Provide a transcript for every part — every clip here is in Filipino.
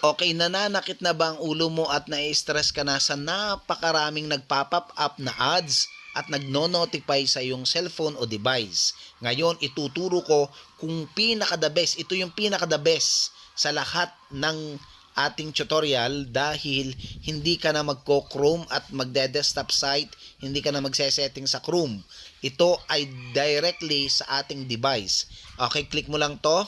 Okay, nananakit na ba ang ulo mo at nai-stress ka na sa napakaraming nagpa-pop up na ads at nagno-notify sa iyong cellphone o device? Ngayon, ituturo ko kung pinaka-the best. Ito yung pinaka-the best sa lahat ng ating tutorial dahil hindi ka na magko-Chrome at magde-desktop site, hindi ka na magse-setting sa Chrome. Ito ay directly sa ating device. Okay, click mo lang to.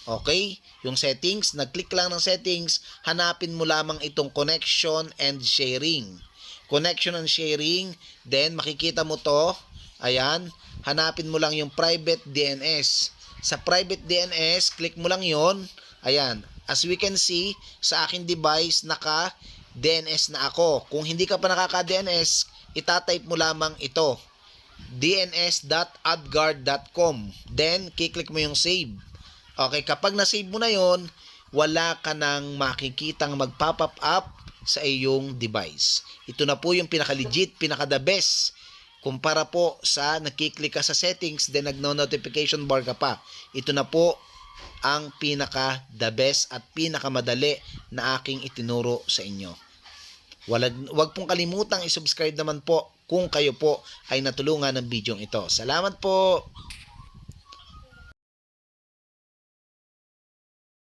Okay, yung settings, nag-click lang ng settings, hanapin mo lamang itong connection and sharing. Connection and sharing, then makikita mo to, ayan, hanapin mo lang yung private DNS. Sa private DNS, click mo lang yon, ayan, as we can see, sa aking device, naka-DNS na ako. Kung hindi ka pa nakaka-DNS, itatype mo lamang ito, dns.adguard.com, then, kiklik mo yung save. Okay, kapag na-save mo na yon, wala ka nang makikitang magpa-pop up sa iyong device. Ito na po yung pinaka-legit, pinaka-the best. Kumpara po sa nagkiklik ka sa settings, then nagno-notification bar ka pa. Ito na po ang pinaka-the best at pinaka-madali na aking itinuro sa inyo. Wag pong kalimutang i-subscribe naman po kung kayo po ay natulungan ng video ito. Salamat po!